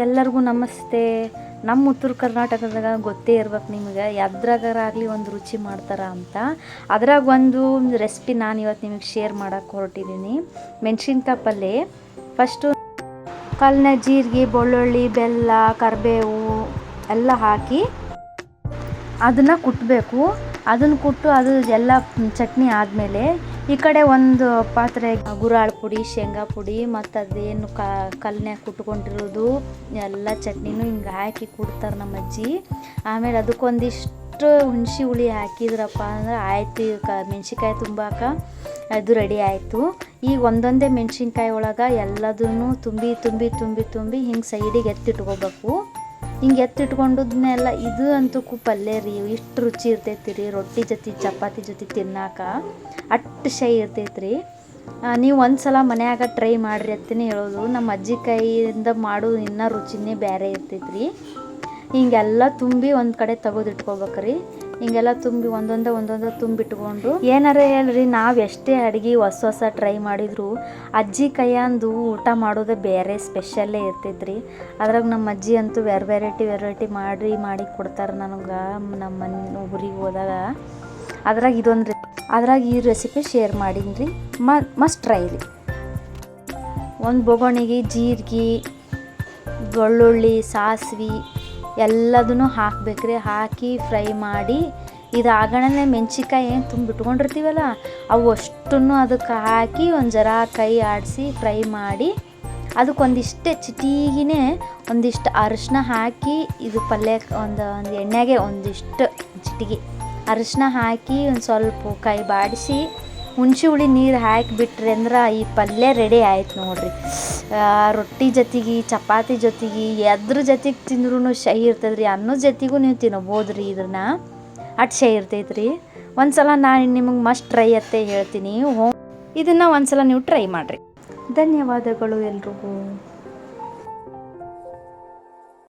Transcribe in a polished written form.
ಎಲ್ಲರಿಗೂ ನಮಸ್ತೆ. ನಮ್ಮ ಉತ್ತರ ಕರ್ನಾಟಕದಾಗ ಗೊತ್ತೇ ಇರ್ಬೇಕು ನಿಮಗೆ, ಯಾವ್ದ್ರಾಗರಾಗಲಿ ಒಂದು ರುಚಿ ಮಾಡ್ತಾರೆ ಅಂತ. ಅದ್ರಾಗ ಒಂದು ರೆಸಿಪಿ ನಾನು ಇವತ್ತು ನಿಮಗೆ ಶೇರ್ ಮಾಡೋಕ್ಕೆ ಹೊರಟಿದ್ದೀನಿ. ಮೆಣಸಿನ್ಕಾಯಿ ಪಲ್ಯ. ಫಸ್ಟು ಕಲ್ಲಿನ ಜೀರಿಗೆ, ಬೆಳ್ಳುಳ್ಳಿ, ಬೆಲ್ಲ, ಕರಿಬೇವು ಎಲ್ಲ ಹಾಕಿ ಅದನ್ನು ಕುಟ್ಟಬೇಕು. ಅದನ್ನು ಕುಟ್ಟು ಅದು ಎಲ್ಲ ಚಟ್ನಿ ಆದಮೇಲೆ ಈ ಕಡೆ ಒಂದು ಪಾತ್ರೆ ಗುರಾಳ್ ಪುಡಿ, ಶೇಂಗಾ ಪುಡಿ ಮತ್ತು ಅದೇನು ಕಲ್ಲಿನ್ಯಾಗ ಕುಟ್ಕೊಂಡಿರೋದು ಎಲ್ಲ ಚಟ್ನಿನೂ ಹಿಂಗೆ ಹಾಕಿ ಕುಡ್ತಾರೆ ನಮ್ಮ ಅಜ್ಜಿ. ಆಮೇಲೆ ಅದಕ್ಕೊಂದಿಷ್ಟು ಹುಣಸೆ ಹುಳಿ ಹಾಕಿದ್ರಪ್ಪ ಅಂದ್ರೆ ಆಯ್ತು, ಮೆಣ್ಸಿನ್ಕಾಯಿ ತುಂಬಾಕ ಅದು ರೆಡಿ ಆಯಿತು. ಈಗ ಒಂದೊಂದೇ ಮೆಣ್ಸಿನ್ಕಾಯಿ ಒಳಗೆ ಎಲ್ಲದನ್ನು ತುಂಬಿ ತುಂಬಿ ತುಂಬಿ ತುಂಬಿ ಹಿಂಗೆ ಸೈಡಿಗೆ ಎತ್ತಿಟ್ಕೋಬೇಕು. ಹಿಂಗೆ ಎತ್ತಿಟ್ಕೊಂಡದ್ನೆಲ್ಲ ಇದು ಅಂತೂ ಪಲ್ಯ ರೀ, ಇಷ್ಟು ರುಚಿ ಇರ್ತೈತಿ ರೀ. ರೊಟ್ಟಿ ಜೊತೆ, ಚಪಾತಿ ಜೊತೆ ತಿನ್ನಾಕ ಅಷ್ಟು ಶೈ ಇರ್ತೈತಿ ರೀ. ನೀವು ಒಂದು ಸಲ ಮನ್ಯಾಗ ಟ್ರೈ ಮಾಡಿರಿ ಅಂತಾನೆ ಹೇಳೋದು. ನಮ್ಮ ಅಜ್ಜಿ ಕೈಯಿಂದ ಮಾಡೋದು ಇನ್ನೂ ರುಚಿನೇ ಬೇರೆ ಇರ್ತೈತಿ ರೀ. ಹಿಂಗೆಲ್ಲ ತುಂಬಿ ಒಂದು ಕಡೆ ತೆಗೆದಿಟ್ಕೋಬೇಕ್ರಿ. ಹಿಂಗೆಲ್ಲ ತುಂಬಿ ಒಂದೊಂದೇ ತುಂಬಿಟ್ಕೊಂಡು, ಏನಾರ ಹೇಳ್ರಿ, ನಾವು ಎಷ್ಟೇ ಅಡುಗೆ ಹೊಸ ಟ್ರೈ ಮಾಡಿದ್ರು ಅಜ್ಜಿ ಕೈಯಂದು ಊಟ ಮಾಡೋದೇ ಬೇರೆ ಸ್ಪೆಷಲ್ಲೇ ಇರ್ತೈತ್ರಿ. ಅದ್ರಾಗ ನಮ್ಮ ಅಜ್ಜಿ ಅಂತೂ ವೆರೈಟಿ ಮಾಡಿ ಕೊಡ್ತಾರೆ ನನಗೆ ನಮ್ಮ ಊರಿಗೆ ಹೋದಾಗ. ಅದ್ರಾಗ ಈ ರೆಸಿಪಿ ಶೇರ್ ಮಾಡೀನಿ ರೀ. ಮಸ್ಟ್ ಟ್ರೈ ರೀ. ಒಂದು ಬೊಗಣಿಗೆ ಜೀರಿಗೆ, ಬೆಳ್ಳುಳ್ಳಿ, ಸಾಸಿವೆ ಎಲ್ಲದನ್ನು ಹಾಕ್ಬೇಕ್ರಿ. ಹಾಕಿ ಫ್ರೈ ಮಾಡಿ ಇದು ಆಗಣನೆ ಮೆಣ್ಸಿನ್ಕಾಯಿ ಏನು ತುಂಬಿಟ್ಕೊಂಡಿರ್ತೀವಲ್ಲ ಅವು ಅಷ್ಟನ್ನು ಅದಕ್ಕೆ ಹಾಕಿ ಒಂದು ಜರ ಕೈ ಆಡಿಸಿ ಫ್ರೈ ಮಾಡಿ, ಅದಕ್ಕೊಂದಿಷ್ಟೇ ಚಿಟಿಗಿನೇ ಒಂದಿಷ್ಟು ಅರಿಶಿನ ಹಾಕಿ, ಇದು ಪಲ್ಯಕ್ಕೆ ಒಂದು ಎಣ್ಣೆಗೆ ಒಂದಿಷ್ಟು ಚಿಟಿಗೆ ಅರಿಶಿನ ಹಾಕಿ ಒಂದು ಸ್ವಲ್ಪ ಕೈ ಬಾಡಿಸಿ ಹುಣಸೆ ಹುಳಿ ನೀರು ಹಾಕಿಬಿಟ್ರಿ ಅಂದ್ರೆ ಈ ಪಲ್ಯ ರೆಡಿ ಆಯ್ತು ನೋಡಿರಿ. ರೊಟ್ಟಿ ಜೊತೆಗೆ, ಚಪಾತಿ ಜೊತೆಗೆ, ಎದ್ರ ಜೊತೆಗೆ ತಿಂದ್ರೂ ಶೈ ಇರ್ತದೆ ರೀ. ಅನ್ನದ ಜೊತೆಗೂ ನೀವು ತಿನ್ಬೋದು ರೀ. ಇದನ್ನು ಅಷ್ಟು ಶೈ ಇರ್ತೈತೆ ರೀ. ಒಂದು ಸಲ ನಾನು ನಿಮಗೆ ಮಸ್ಟ್ ಟ್ರೈ ಅಂತ ಹೇಳ್ತೀನಿ. ಇದನ್ನು ಒಂದು ಸಲ ನೀವು ಟ್ರೈ ಮಾಡಿರಿ. ಧನ್ಯವಾದಗಳು ಎಲ್ರಿಗೂ.